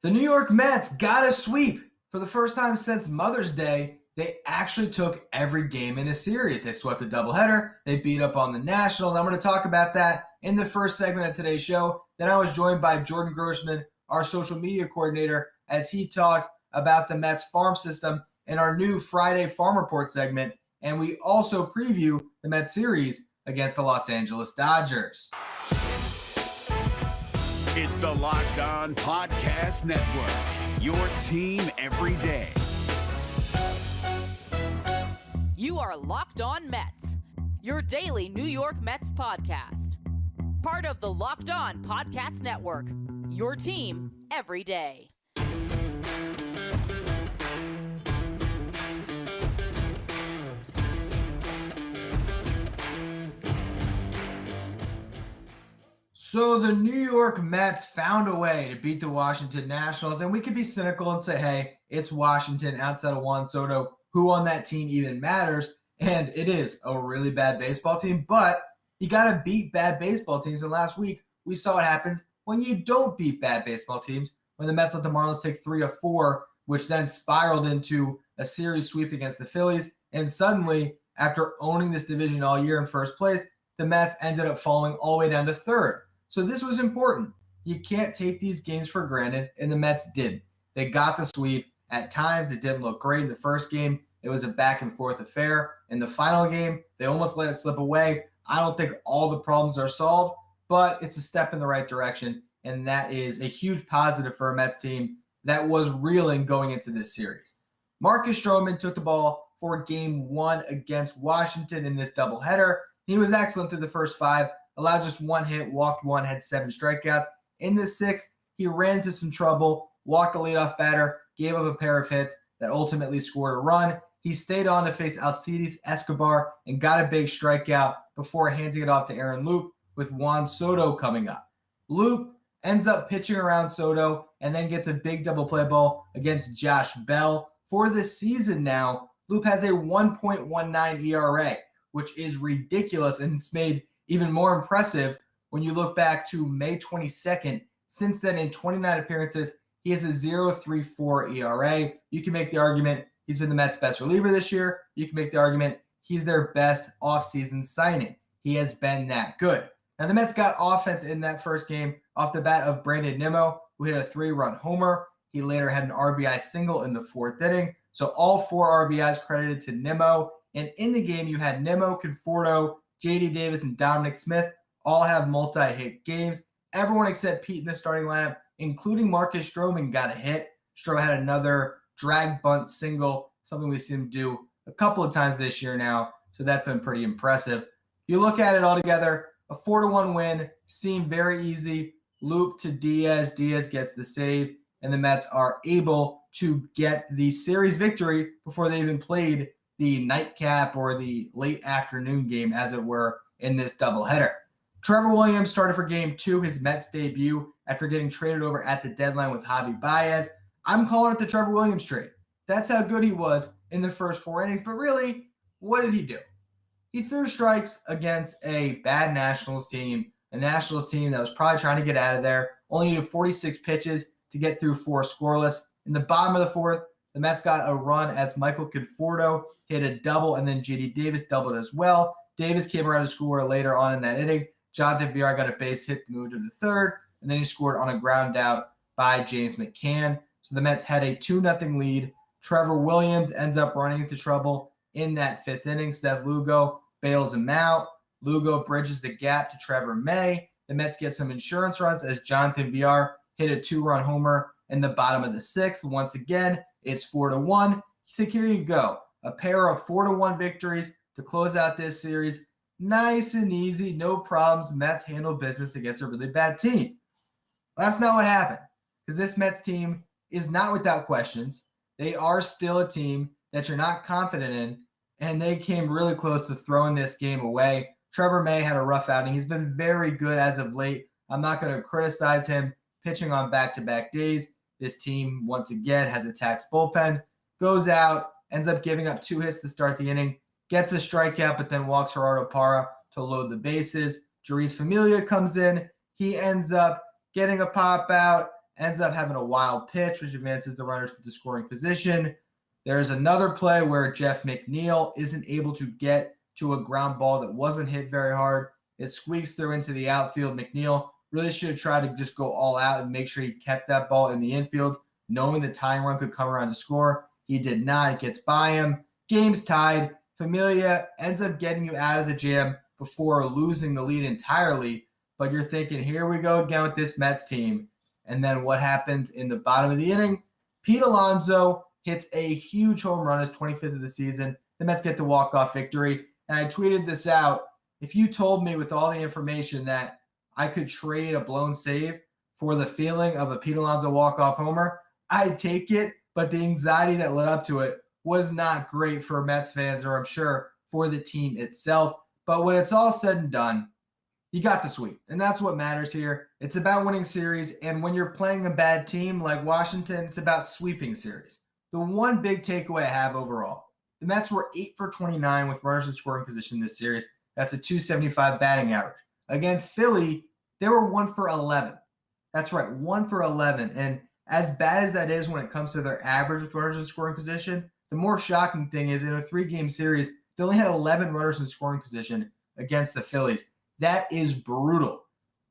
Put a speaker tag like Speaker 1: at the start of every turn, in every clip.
Speaker 1: The New York Mets got a sweep. For the first time since Mother's Day, they actually took every game in a series. They swept a doubleheader. They beat up on the Nationals. I'm going to talk about that in the first segment of today's show. Then I was joined by Jordan Grossman, our social media coordinator, as he talked about the Mets farm system in our new Friday Farm Report segment. And we also preview the Mets series against the Los Angeles Dodgers.
Speaker 2: It's the Locked On Podcast Network, your team every day.
Speaker 3: You are Locked On Mets, your daily New York Mets podcast. Part of the Locked On Podcast Network, your team every day.
Speaker 1: So the New York Mets found a way to beat the Washington Nationals, and we could be cynical and say, hey, it's Washington outside of Juan Soto. Who on that team even matters? And it is a really bad baseball team, but you got to beat bad baseball teams. And last week, we saw what happens when you don't beat bad baseball teams, when the Mets let the Marlins take 3 of 4, which then spiraled into a series sweep against the Phillies. And suddenly, after owning this division all year in first place, the Mets ended up falling all the way down to third. So this was important. You can't take these games for granted, and the Mets did. They got the sweep. At times, it didn't look great in the first game. It was a back-and-forth affair. In the final game, they almost let it slip away. I don't think all the problems are solved, but it's a step in the right direction, and that is a huge positive for a Mets team that was reeling going into this series. Marcus Stroman took the ball for Game 1 against Washington in this doubleheader. He was excellent through the first 5. Allowed just 1 hit, walked 1, had 7 strikeouts. In the 6th, he ran into some trouble, walked the leadoff batter, gave up a pair of hits that ultimately scored a run. He stayed on to face Alcides Escobar and got a big strikeout before handing it off to Aaron Loup with Juan Soto coming up. Loup ends up pitching around Soto and then gets a big double play ball against Josh Bell. For this season now, Loup has a 1.19 ERA, which is ridiculous, and it's made even more impressive when you look back to May 22nd. Since then, in 29 appearances, he has a 0.34 ERA. You can make the argument he's been the Mets' best reliever this year. You can make the argument he's their best offseason signing. He has been that good. Now, the Mets got offense in that first game off the bat of Brandon Nimmo, who hit a 3-run homer. He later had an RBI single in the 4th inning. So all 4 RBIs credited to Nimmo. And in the game, you had Nimmo, Conforto, J.D. Davis, and Dominic Smith all have multi-hit games. Everyone except Pete in the starting lineup, including Marcus Stroman, got a hit. Stroman had another drag bunt single, something we've seen him do a couple of times this year now. So that's been pretty impressive. If you look at it all together, a 4-1 win seemed very easy. Loop to Diaz. Diaz gets the save, and the Mets are able to get the series victory before they even played the nightcap or the late afternoon game, as it were, in this doubleheader. Trevor Williams started for Game 2, his Mets debut, after getting traded over at the deadline with Javi Baez. I'm calling it the Trevor Williams trade. That's how good he was in the first 4 innings. But really, what did he do? He threw strikes against a bad Nationals team, a Nationals team that was probably trying to get out of there. Only needed 46 pitches to get through 4 scoreless. In the bottom of the 4th, the Mets got a run as Michael Conforto hit a double, and then J.D. Davis doubled as well. Davis came around to score later on in that inning. Jonathan Villar got a base hit to move to the 3rd, and then he scored on a ground out by James McCann. So the Mets had a 2-0 lead. Trevor Williams ends up running into trouble in that 5th inning. Seth Lugo bails him out. Lugo bridges the gap to Trevor May. The Mets get some insurance runs as Jonathan Villar hit a 2-run homer in the bottom of the 6th. Once again, it's 4-1. You think, here you go. A pair of 4-1 victories to close out this series. Nice and easy, no problems. Mets handle business against a really bad team. That's not what happened, because this Mets team is not without questions. They are still a team that you're not confident in, and they came really close to throwing this game away. Trevor May had a rough outing. He's been very good as of late. I'm not going to criticize him pitching on back-to-back days. This team, once again, has a taxed bullpen, goes out, ends up giving up 2 hits to start the inning, gets a strikeout, but then walks Gerardo Parra to load the bases. Jeurys Familia comes in. He ends up getting a pop out, ends up having a wild pitch, which advances the runners to the scoring position. There's another play where Jeff McNeil isn't able to get to a ground ball that wasn't hit very hard. It squeaks through into the outfield. McNeil really should have tried to just go all out and make sure he kept that ball in the infield, knowing the tying run could come around to score. He did not. It gets by him. Game's tied. Familia ends up getting you out of the jam before losing the lead entirely. But you're thinking, here we go again with this Mets team. And then what happens in the bottom of the inning? Pete Alonso hits a huge home run, his 25th of the season. The Mets get the walk-off victory. And I tweeted this out. If you told me with all the information that I could trade a blown save for the feeling of a Pete Alonso walk-off homer, I'd take it. But the anxiety that led up to it was not great for Mets fans, or I'm sure for the team itself. But when it's all said and done, you got the sweep. And that's what matters here. It's about winning series. And when you're playing a bad team like Washington, it's about sweeping series. The one big takeaway I have overall, the Mets were 8 for 29 with runners in scoring position this series. That's a .275 batting average. Against Philly, they were 1 for 11. That's right, 1 for 11. And as bad as that is when it comes to their average with runners in scoring position, the more shocking thing is in a 3-game series, they only had 11 runners in scoring position against the Phillies. That is brutal.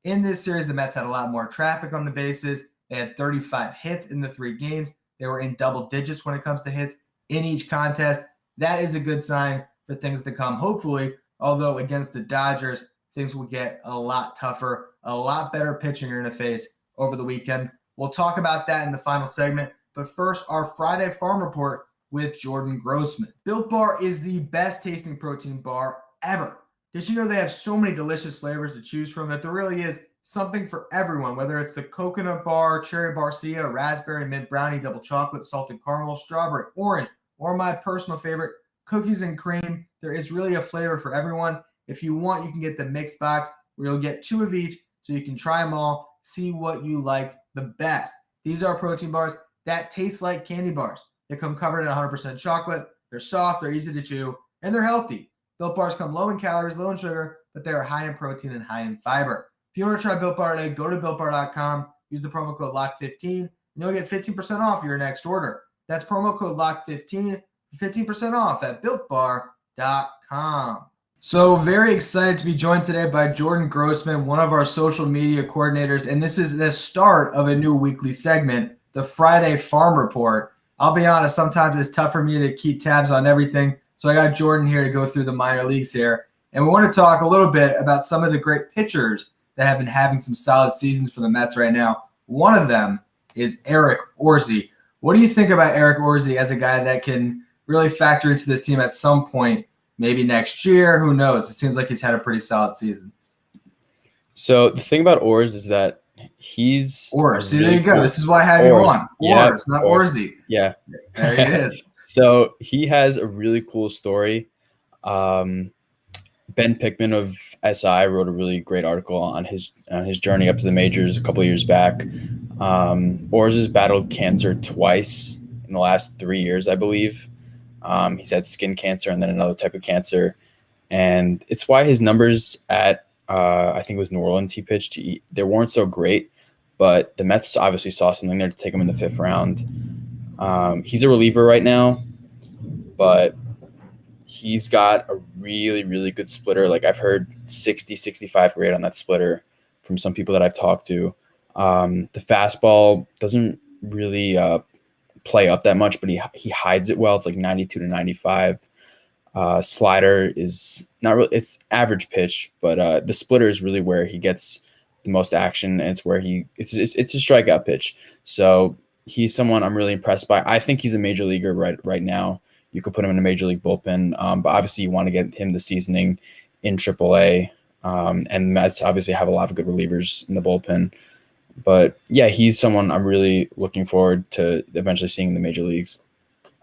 Speaker 1: In this series, the Mets had a lot more traffic on the bases. They had 35 hits in the 3 games. They were in double digits when it comes to hits in each contest. That is a good sign for things to come, hopefully, although against the Dodgers, things will get a lot tougher, a lot better pitching you're going to face over the weekend. We'll talk about that in the final segment. But first, our Friday Farm Report with Jordan Grossman. Built Bar is the best tasting protein bar ever. Did you know they have so many delicious flavors to choose from that there really is something for everyone, whether it's the coconut bar, cherry barcia, raspberry, mint brownie, double chocolate, salted caramel, strawberry, orange, or my personal favorite, cookies and cream. There is really a flavor for everyone. If you want, you can get the mixed box where you'll get 2 of each so you can try them all, see what you like the best. These are protein bars that taste like candy bars. They come covered in 100% chocolate. They're soft, they're easy to chew, and they're healthy. Built Bars come low in calories, low in sugar, but they are high in protein and high in fiber. If you want to try Built Bar today, go to BuiltBar.com, use the promo code LOCK15, and you'll get 15% off your next order. That's promo code LOCK15 for 15% off at BuiltBar.com. So very excited to be joined today by Jordan Grossman, one of our social media coordinators, and this is the start of a new weekly segment, the Friday Farm Report. I'll be honest, sometimes it's tough for me to keep tabs on everything, so I got Jordan here to go through the minor leagues here. And we want to talk a little bit about some of the great pitchers that have been having some solid seasons for the Mets right now. One of them is Eric Orsi. What do you think about Eric Orsi as a guy that can really factor into this team at some point, maybe next year? Who knows? It seems like he's had a pretty solid season.
Speaker 4: So the thing about Ors is that he's
Speaker 1: Ors. See, there you go. This is why I have you on.
Speaker 4: Yeah,
Speaker 1: Ors, not Orsi.
Speaker 4: Yeah.
Speaker 1: There he is.
Speaker 4: So he has a really cool story. Ben Pickman of SI wrote a really great article on his journey up to the majors a couple of years back. Ors has battled cancer twice in the last 3 years, I believe. He's had skin cancer and then another type of cancer. And it's why his numbers at, I think it was New Orleans he pitched, they weren't so great. But the Mets obviously saw something there to take him in the 5th round. He's a reliever right now, but he's got a really, really good splitter. Like I've heard 60, 65 grade on that splitter from some people that I've talked to. The fastball doesn't really play up that much, but he hides it well. It's like 92 to 95. Slider is not really, it's average pitch, but the splitter is really where he gets the most action, and it's where it's a strikeout pitch. So he's someone I'm really impressed by. I think he's a major leaguer right now. You could put him in a major league bullpen, but obviously you want to get him the seasoning in AAA. And Mets obviously have a lot of good relievers in the bullpen. But yeah, he's someone I'm really looking forward to eventually seeing in the major leagues.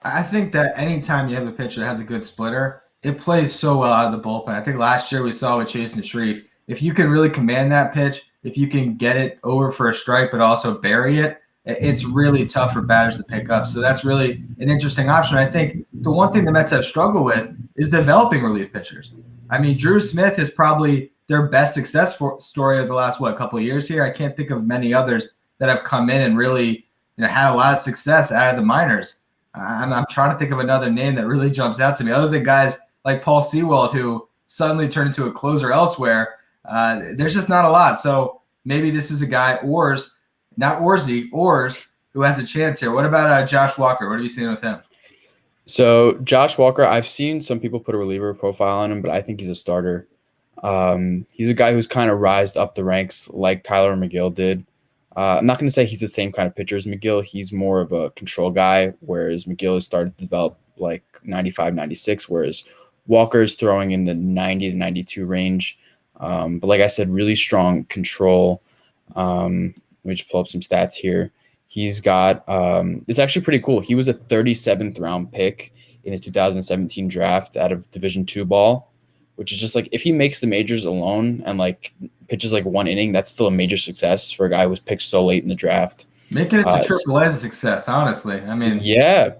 Speaker 1: I think that anytime you have a pitcher that has a good splitter, it plays so well out of the bullpen. I think last year we saw with Chase and Shreve, if you can really command that pitch, if you can get it over for a strike but also bury it, it's really tough for batters to pick up. So that's really an interesting option. I think the one thing the Mets have struggled with is developing relief pitchers. I mean, Drew Smith is probably their best success story of the last, couple of years here. I can't think of many others that have come in and really, had a lot of success out of the minors. I'm trying to think of another name that really jumps out to me, other than guys like Paul Sewald, who suddenly turned into a closer elsewhere. There's just not a lot. So maybe this is a guy, Ors, who has a chance here. What about Josh Walker? What have you seen with him?
Speaker 4: So Josh Walker, I've seen some people put a reliever profile on him, but I think he's a starter. He's a guy who's kind of rised up the ranks like Tyler McGill did. I'm not going to say he's the same kind of pitcher as McGill. He's more of a control guy, whereas McGill has started to develop like 95, 96, whereas Walker is throwing in the 90 to 92 range. But like I said, really strong control. Let me just pull up some stats here. He's got it's actually pretty cool. He was a 37th round pick in the 2017 draft out of Division II ball, which is just like if he makes the majors alone and like pitches like one inning, that's still a major success for a guy who was picked so late in the draft.
Speaker 1: Making it to AAA is success, honestly. I mean,
Speaker 4: yeah.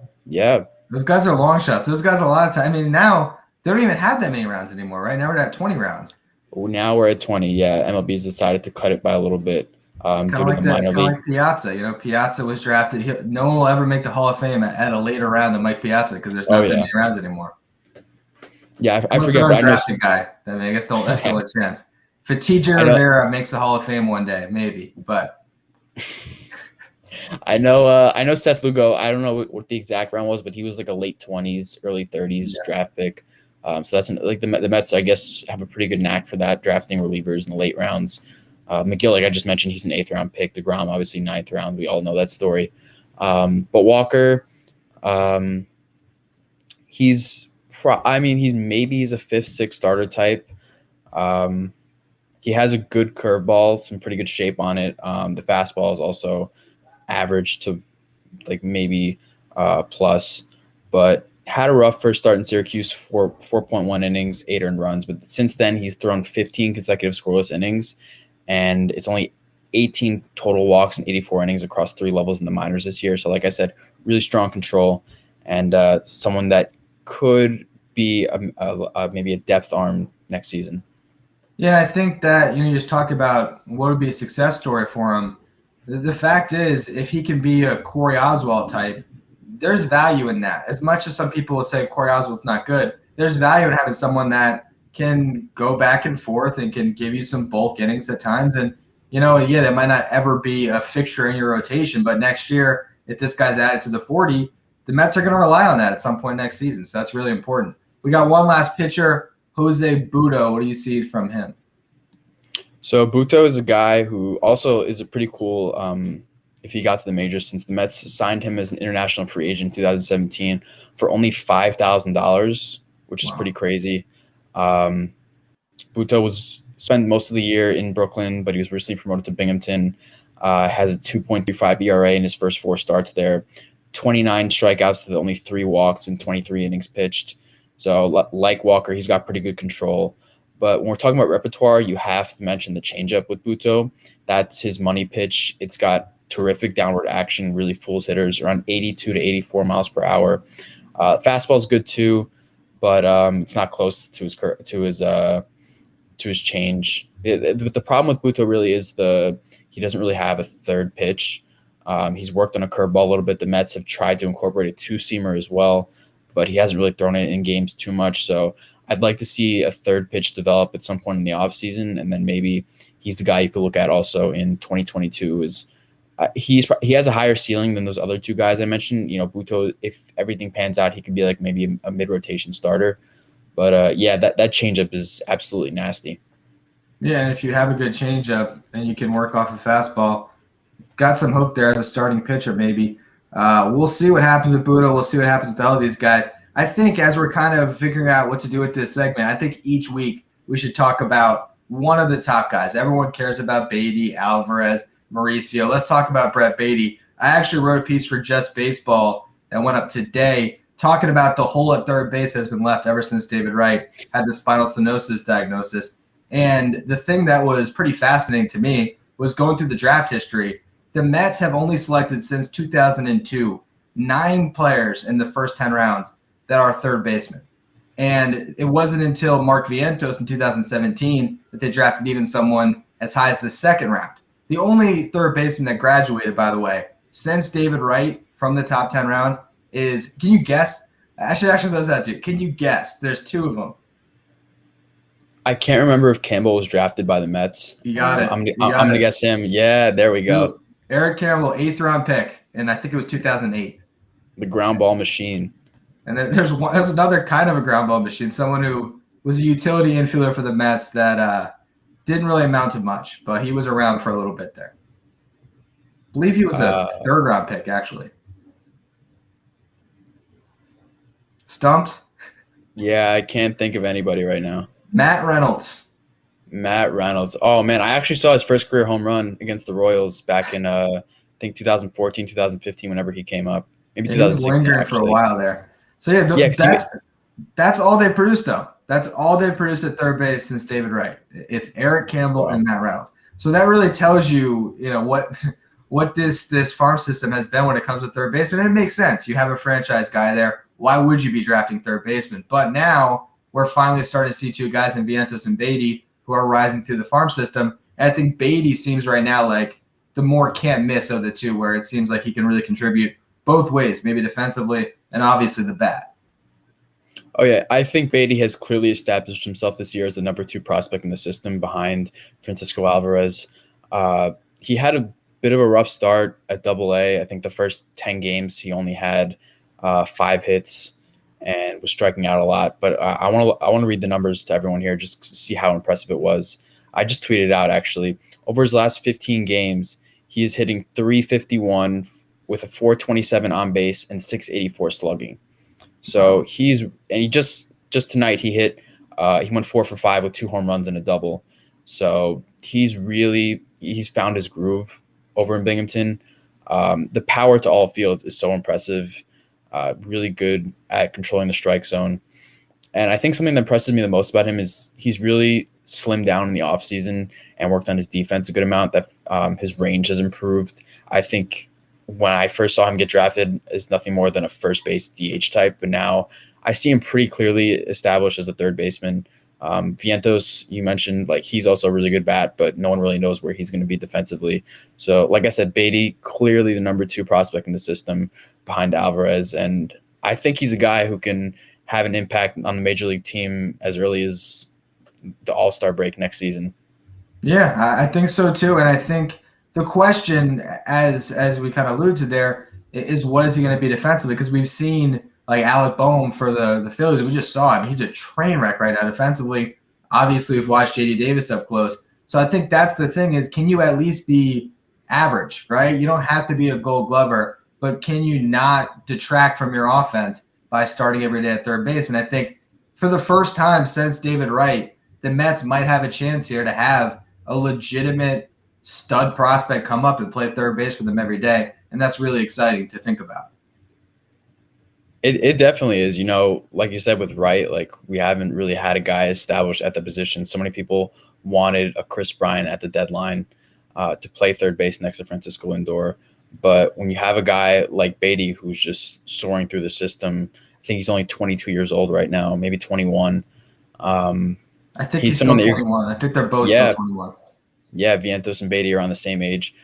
Speaker 1: Those guys are long shots. Those guys a lot of time. I mean, now they don't even have that many rounds anymore, right? Now we're at 20 rounds.
Speaker 4: Now we're at 20. Yeah, MLB's decided to cut it by a little bit.
Speaker 1: It's kind of like Piazza. Piazza was drafted. No one will ever make the Hall of Fame at a later round than Mike Piazza because there's not that many rounds anymore.
Speaker 4: Yeah, I forget. But
Speaker 1: drafted guy. I mean, I guess that's the only chance. If TJ Rivera makes the Hall of Fame one day, maybe. But
Speaker 4: I know Seth Lugo. I don't know what the exact round was, but he was like a late 20s, early 30s draft pick. So that's like the Mets, I guess, have a pretty good knack for that, drafting relievers in the late rounds. McGill, like I just mentioned, he's an 8th round pick. DeGrom, obviously 9th round. We all know that story. But Walker, he's maybe a 5th, 6th starter type. He has a good curveball, some pretty good shape on it. The fastball is also average to like maybe plus, but had a rough first start in Syracuse, 4.1 innings, 8 earned runs. But since then, he's thrown 15 consecutive scoreless innings, and it's only 18 total walks and 84 innings across 3 levels in the minors this year. So like I said, really strong control and someone that could be maybe a depth arm next season.
Speaker 1: Yeah, I think that you just talk about what would be a success story for him. The fact is, if he can be a Corey Oswalt type, there's value in that. As much as some people will say Corey Oswalt's not good, there's value in having someone that can go back and forth and can give you some bulk innings at times. And, that might not ever be a fixture in your rotation, but next year, if this guy's added to the 40, the Mets are going to rely on that at some point next season. So that's really important. We got one last pitcher, Jose Butto. What do you see from him?
Speaker 4: So Butto is a guy who also is a pretty cool if he got to the majors, since the Mets signed him as an international free agent in 2017 for only $5,000, which is pretty crazy. Butto spent most of the year in Brooklyn, but he was recently promoted to Binghamton. Has a 2.35 ERA in his first 4 starts there. 29 strikeouts to only 3 walks and 23 innings pitched. So like Walker, he's got pretty good control. But when we're talking about repertoire, you have to mention the changeup with Butto. That's his money pitch. It's got terrific downward action, really fools hitters, around 82 to 84 miles per hour. Fastball is good too, but it's not close to his change. But the problem with Butto really is he doesn't really have a third pitch. He's worked on a curveball a little bit. The Mets have tried to incorporate a 2-seamer as well, but he hasn't really thrown it in games too much. So I'd like to see a third pitch develop at some point in the offseason, and then maybe he's the guy you could look at also in 2022. He has a higher ceiling than those other 2 guys I mentioned. Butto, if everything pans out, he could be like maybe a mid-rotation starter. But that changeup is absolutely nasty.
Speaker 1: Yeah, and if you have a good changeup and you can work off a fastball, got some hope there as a starting pitcher maybe. We'll see what happens with Butto. We'll see what happens with all these guys. I think as we're kind of figuring out what to do with this segment, I think each week we should talk about one of the top guys. Everyone cares about Baty, Alvarez, Mauricio. Let's talk about Brett Baty. I actually wrote a piece for Just Baseball that went up today talking about the hole at third base has been left ever since David Wright had the spinal stenosis diagnosis. And the thing that was pretty fascinating to me was going through the draft history. The Mets have only selected since 2002 9 players in the first 10 rounds that are third basemen. And it wasn't until Mark Vientos in 2017 that they drafted even someone as high as the 2nd round. The only third baseman that graduated, by the way, since David Wright from the top 10 rounds is, can you guess? I should actually those out to you. Can you guess? There's two of them.
Speaker 4: I can't remember if Campbell was drafted by the Mets.
Speaker 1: You got it.
Speaker 4: I'm going to guess him. Yeah, there we go.
Speaker 1: Eric Campbell, 8th round pick, and I think it was 2008.
Speaker 4: The ground ball machine.
Speaker 1: And then there's another kind of a ground ball machine, someone who was a utility infielder for the Mets that didn't really amount to much, but he was around for a little bit there. I believe he was a 3rd round pick, actually. Stumped?
Speaker 4: Yeah, I can't think of anybody right now.
Speaker 1: Matt Reynolds.
Speaker 4: Oh, man, I actually saw his first career home run against the Royals back in, I think, 2014, 2015, whenever he came up. Maybe 2016,
Speaker 1: he was lingering for a while there. So, yeah, that's all they produced, though. That's all they produced at third base since David Wright. It's Eric Campbell and Matt Reynolds. So that really tells you, what this farm system has been when it comes to third baseman. And it makes sense. You have a franchise guy there. Why would you be drafting third baseman? But now we're finally starting to see two guys in Vientos and Baty who are rising through the farm system. And I think Baty seems right now like the more can't miss of the two, where it seems like he can really contribute both ways, maybe defensively and obviously the bat.
Speaker 4: Oh, yeah. I think Baty has clearly established himself this year as the number 2 prospect in the system behind Francisco Alvarez. He had a bit of a rough start at Double-A. I think the first 10 games he only had 5 hits and was striking out a lot. But I want to read the numbers to everyone here just to see how impressive it was. I just tweeted out, actually. Over his last 15 games, he is hitting .351 with a .427 on base and .684 slugging. So he just tonight he went 4 for 5 with 2 home runs and a double. So he's found his groove over in Binghamton. The power to all fields is so impressive. Really good at controlling the strike zone. And I think something that impresses me the most about him is he's really slimmed down in the offseason and worked on his defense a good amount. That his range has improved. I think when I first saw him get drafted as nothing more than a first base DH type, but now I see him pretty clearly established as a third baseman. Vientos, you mentioned, like, he's also a really good bat, but no one really knows where he's going to be defensively. So, like I said, Baty, clearly the number 2 prospect in the system behind Alvarez. And I think he's a guy who can have an impact on the major league team as early as the All-Star break next season. Yeah,
Speaker 1: I think so too. And I think the question, as we kind of alluded to there, is what is he going to be defensively? Because we've seen like Alec Boehm for the Phillies. We just saw him. He's a train wreck right now defensively. Obviously, we've watched J.D. Davis up close. So I think that's the thing is, can you at least be average, right? You don't have to be a Gold Glover, but can you not detract from your offense by starting every day at third base? And I think for the first time since David Wright, the Mets might have a chance here to have a legitimate stud prospect come up and play third base for them every day. And that's really exciting to think about.
Speaker 4: It definitely is. Like you said with Wright, like, we haven't really had a guy established at the position. So many people wanted a Chris Bryant at the deadline to play third base next to Francisco Lindor. But when you have a guy like Baty who's just soaring through the system, I think he's only 22 years old right now, maybe 21.
Speaker 1: I think he's still 21. I think they're both still 21.
Speaker 4: Yeah, Vientos and Baty are on the same age.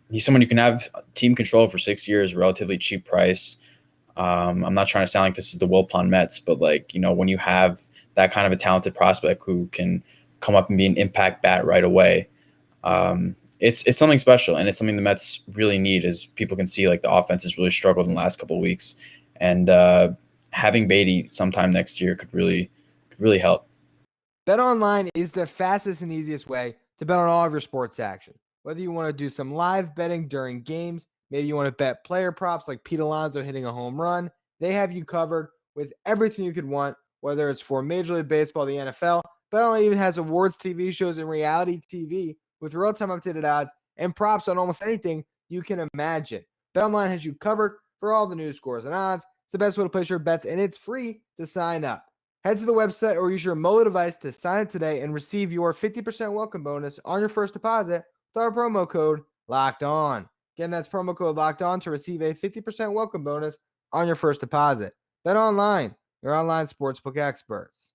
Speaker 4: He's someone you can have team control for 6 years, relatively cheap price. I'm not trying to sound like this is the Wilpon Mets, but when you have that kind of a talented prospect who can come up and be an impact bat right away, it's something special, and it's something the Mets really need. As people can see, like, the offense has really struggled in the last couple of weeks, and having Baty sometime next year could really help.
Speaker 5: BetOnline is the fastest and easiest way to bet on all of your sports action. Whether you want to do some live betting during games, maybe you want to bet player props like Pete Alonso hitting a home run, they have you covered with everything you could want, whether it's for Major League Baseball, the NFL. BetOnline even has awards, TV shows, and reality TV with real-time updated odds and props on almost anything you can imagine. BetOnline has you covered for all the news, scores, and odds. It's the best way to place your bets, and it's free to sign up. Head to the website or use your mobile device to sign up today and receive your 50% welcome bonus on your first deposit with our promo code LOCKEDON. Again, that's promo code LOCKEDON to receive a 50% welcome bonus on your first deposit. BetOnline, your online sportsbook experts.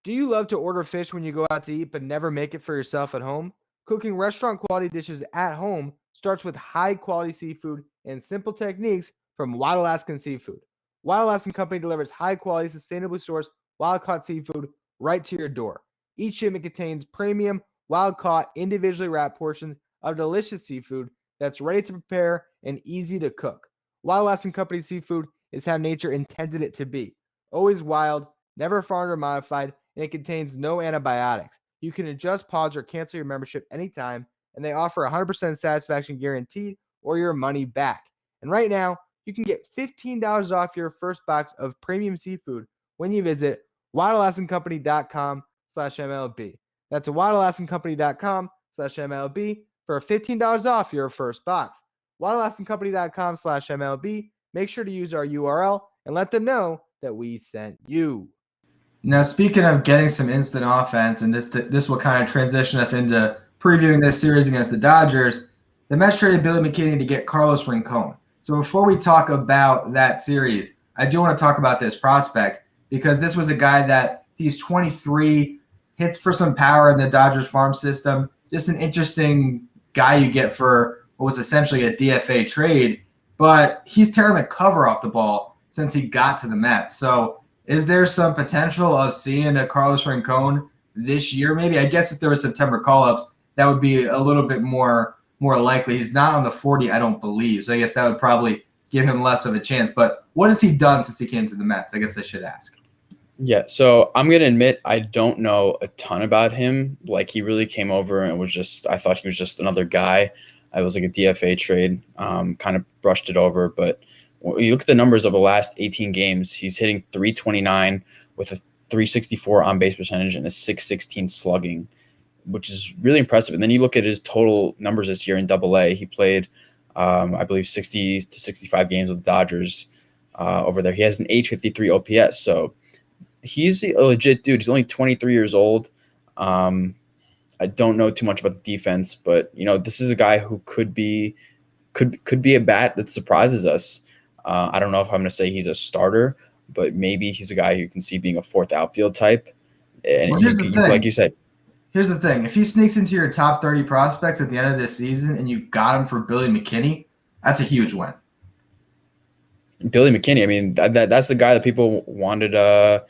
Speaker 5: Do you love to order fish when you go out to eat but never make it for yourself at home? Cooking restaurant quality dishes at home starts with high quality seafood and simple techniques from Wild Alaskan Seafood. Wild Alaskan Company delivers high quality, sustainably sourced wild caught seafood right to your door. Each shipment contains premium, wild caught, individually wrapped portions of delicious seafood that's ready to prepare and easy to cook. Wild Alaskan Company seafood is how nature intended it to be. Always wild, never farmed or modified, and it contains no antibiotics. You can adjust, pause, or cancel your membership anytime, and they offer 100% satisfaction guaranteed or your money back. And right now, you can get $15 off your first box of premium seafood when you visit wildalaskancompany.com/MLB. That's wildalaskancompany.com/MLB for $15 off your first box. wildalaskancompany.com/MLB. Make sure to use our URL and let them know that we sent you.
Speaker 1: Now, speaking of getting some instant offense, and this will kind of transition us into previewing this series against the Dodgers, the Mets traded Billy McKinney to get Carlos Rincon. So before we talk about that series, I do want to talk about this prospect because this was a guy that he's 23, hits for some power in the Dodgers farm system. Just an interesting guy you get for what was essentially a DFA trade, but he's tearing the cover off the ball since he got to the Mets. So is there some potential of seeing a Carlos Rincon this year? Maybe, I guess if there were September call-ups, that would be a little bit more likely. He's not on the 40, I don't believe. So I guess that would probably give him less of a chance. But what has he done since he came to the Mets? I guess I should ask.
Speaker 4: Yeah, so I'm going to admit I don't know a ton about him. Like, he really came over and I thought he was just another guy. I was like a DFA trade, kind of brushed it over. But when you look at the numbers of the last 18 games, he's hitting .329 with a .364 on-base percentage and a .616 slugging, which is really impressive. And then you look at his total numbers this year in Double-A. He played, I believe, 60 to 65 games with the Dodgers over there. He has an .853 OPS, so he's a legit dude. He's only 23 years old. I don't know too much about the defense, but this is a guy who could be a bat that surprises us. I don't know if I'm going to say he's a starter, but maybe he's a guy who can see being a fourth outfield type. And
Speaker 1: well, here's the thing.
Speaker 4: Like you said,
Speaker 1: here's the thing: if he sneaks into your top 30 prospects at the end of this season, and you got him for Billy McKinney, that's a huge win.
Speaker 4: Billy McKinney, I mean, that's the guy that people wanted to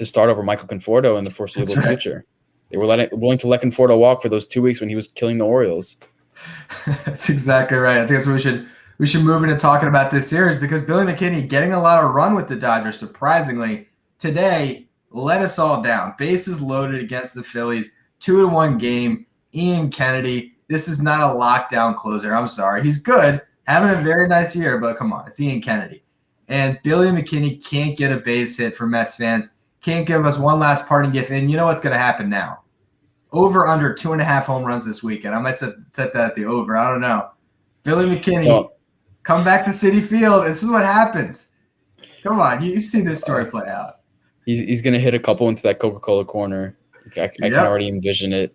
Speaker 4: start over Michael Conforto in the foreseeable future. They were willing to let Conforto walk for those 2 weeks when he was killing the Orioles.
Speaker 1: That's exactly right. I think that's what we should move into talking about this series, because Billy McKinney getting a lot of run with the Dodgers, surprisingly. Today, let us all down. Bases loaded against the Phillies, 2-1 game. Ian Kennedy, this is not a lockdown closer. I'm sorry. He's good, having a very nice year, but come on, it's Ian Kennedy. And Billy McKinney can't get a base hit for Mets fans. Can't give us one last parting gift. And you know what's going to happen now? Over under 2.5 home runs this weekend. I might set that at the over. I don't know. Billy McKinney, come back to Citi Field. This is what happens. Come on. You've seen this story play out.
Speaker 4: He's going to hit a couple into that Coca-Cola corner. I can already envision it.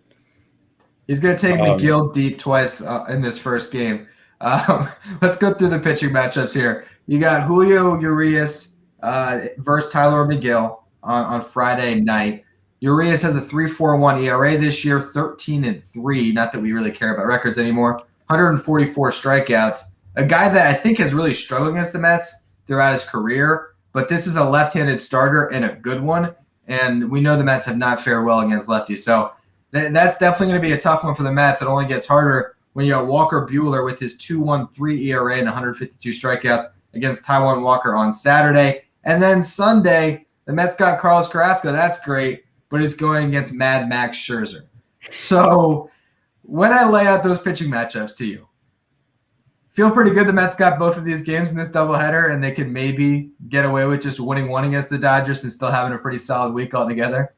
Speaker 1: He's going to take McGill deep twice in this first game. Let's go through the pitching matchups here. You got Julio Urias versus Tyler McGill on Friday night. Urias has a 3.41 ERA this year, 13-3. Not that we really care about records anymore. 144 strikeouts. A guy that I think has really struggled against the Mets throughout his career, but this is a left-handed starter and a good one. And we know the Mets have not fared well against lefties. So that's definitely going to be a tough one for the Mets. It only gets harder when you got Walker Buehler with his 2.13 ERA and 152 strikeouts against Taijuan Walker on Saturday. And then Sunday, the Mets got Carlos Carrasco. That's great, but he's going against Mad Max Scherzer. So when I lay out those pitching matchups to you, feel pretty good the Mets got both of these games in this doubleheader, and they could maybe get away with just winning one against the Dodgers and still having a pretty solid week altogether.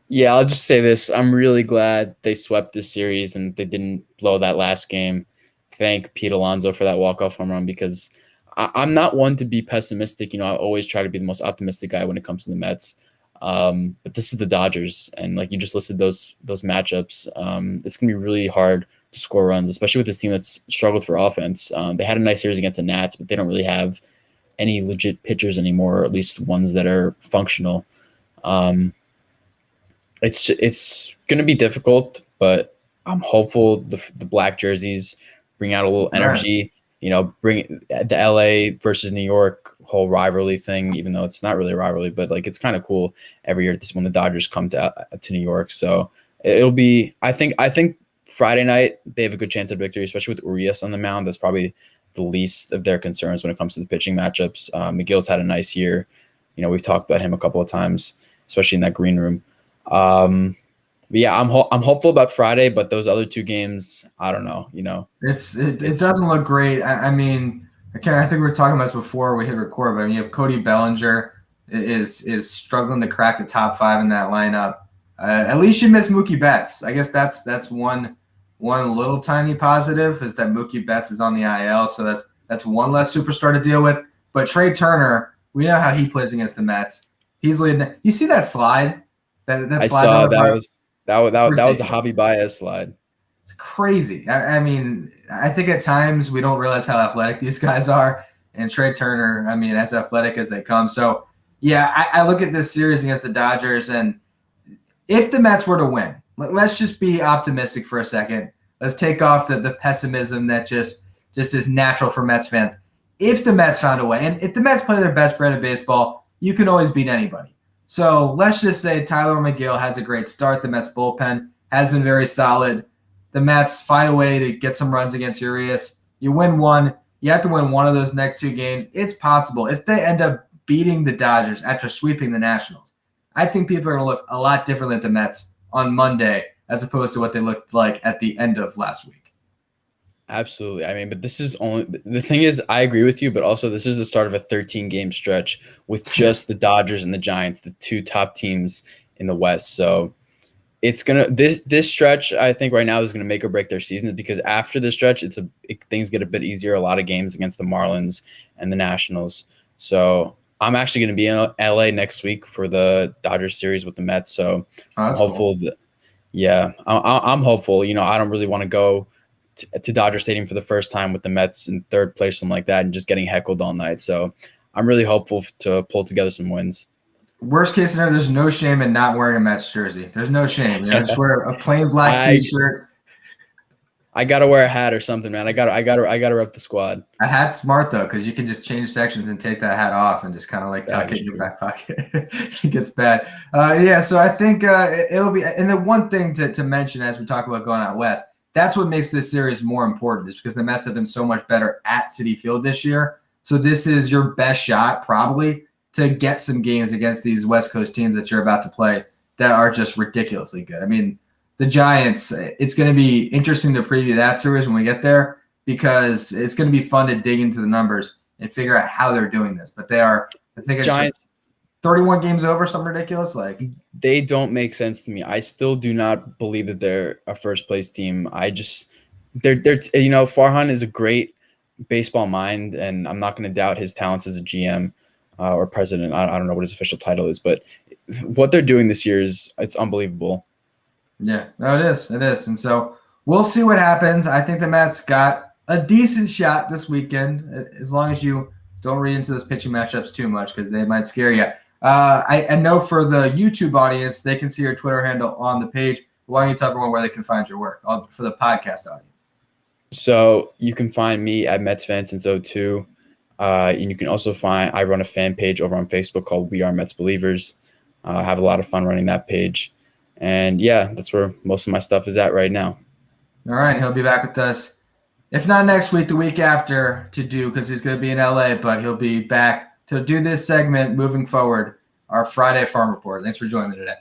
Speaker 4: Yeah, I'll just say this. I'm really glad they swept this series and they didn't blow that last game. Thank Pete Alonso for that walk-off home run, because I'm not one to be pessimistic. I always try to be the most optimistic guy when it comes to the Mets. But this is the Dodgers, and like you just listed those matchups, it's going to be really hard to score runs, especially with this team that's struggled for offense. They had a nice series against the Nats, but they don't really have any legit pitchers anymore, or at least ones that are functional. It's going to be difficult, but I'm hopeful the black jerseys bring out a little energy. Bring the LA versus New York whole rivalry thing, even though it's not really a rivalry, but like it's kind of cool every year when the Dodgers come to New York. So it'll be. I think Friday night they have a good chance of victory, especially with Urias on the mound. That's probably the least of their concerns when it comes to the pitching matchups. McGill's had a nice year. We've talked about him a couple of times, especially in that green room. But yeah, I'm hopeful about Friday, but those other two games, I don't know.
Speaker 1: It doesn't look great. I mean, I think we were talking about this before we hit record, but I mean, you have Cody Bellinger is struggling to crack the top 5 in that lineup. At least you miss Mookie Betts. I guess that's one little tiny positive is that Mookie Betts is on the IL, so that's one less superstar to deal with. But Trey Turner, we know how he plays against the Mets. He's leading. You see that slide? That
Speaker 4: I
Speaker 1: slide
Speaker 4: saw that was a Hobby Bias slide.
Speaker 1: It's crazy. I mean, I think at times we don't realize how athletic these guys are. And Trey Turner, I mean, as athletic as they come. So, yeah, I look at this series against the Dodgers, and if the Mets were to win, let's just be optimistic for a second. Let's take off the pessimism that just is natural for Mets fans. If the Mets found a way, and if the Mets play their best brand of baseball, you can always beat anybody. So let's just say Tyler McGill has a great start. The Mets bullpen has been very solid. The Mets find a way to get some runs against Urias. You win one. You have to win one of those next 2 games. It's possible. If they end up beating the Dodgers after sweeping the Nationals, I think people are going to look a lot differently at the Mets on Monday as opposed to what they looked like at the end of last week.
Speaker 4: Absolutely. I mean, but this is the thing is, I agree with you, but also this is the start of a 13-game stretch with just the Dodgers and the Giants, the 2 top teams in the West. So it's this stretch, I think right now is gonna make or break their season, because after this stretch, things get a bit easier. A lot of games against the Marlins and the Nationals. So I'm actually gonna be in LA next week for the Dodgers series with the Mets. So I'm hopeful. Cool. I'm hopeful. I don't really want to go to Dodger Stadium for the first time with the Mets in 3rd place, something like that, and just getting heckled all night. So I'm really hopeful to pull together some wins.
Speaker 1: Worst case scenario, there's no shame in not wearing a Mets jersey. There's no shame. Just wear a plain black T-shirt.
Speaker 4: I gotta wear a hat or something, man. I gotta rep the squad.
Speaker 1: A hat's smart though, because you can just change sections and take that hat off and just kind of like tuck it in your back pocket. It gets bad. So I think it'll be. And the one thing to mention as we talk about going out west, that's what makes this series more important, is because the Mets have been so much better at Citi Field this year. So this is your best shot probably to get some games against these West Coast teams that you're about to play that are just ridiculously good. I mean, the Giants, it's going to be interesting to preview that series when we get there, because it's going to be fun to dig into the numbers and figure out how they're doing this. But they are, I think it's Giants 31 games over, something ridiculous. Like,
Speaker 4: they don't make sense to me. I still do not believe that they're a first place team. They're Farhan is a great baseball mind, and I'm not going to doubt his talents as a GM or president. I don't know what his official title is, but what they're doing this year it's unbelievable.
Speaker 1: Yeah, no, it is. It is. And so we'll see what happens. I think the Mets got a decent shot this weekend, as long as you don't read into those pitching matchups too much, because they might scare you. I know for the YouTube audience, they can see your Twitter handle on the page. Why don't you tell everyone where they can find your work for the podcast audience?
Speaker 4: So you can find me at MetsFansins02. And you can also I run a fan page over on Facebook called We Are Mets Believers. I have a lot of fun running that page. And yeah, that's where most of my stuff is at right now.
Speaker 1: All right. He'll be back with us, if not next week, the week after because he's going to be in LA, but he'll be back to do this segment moving forward, our Friday Farm Report. Thanks for joining me today.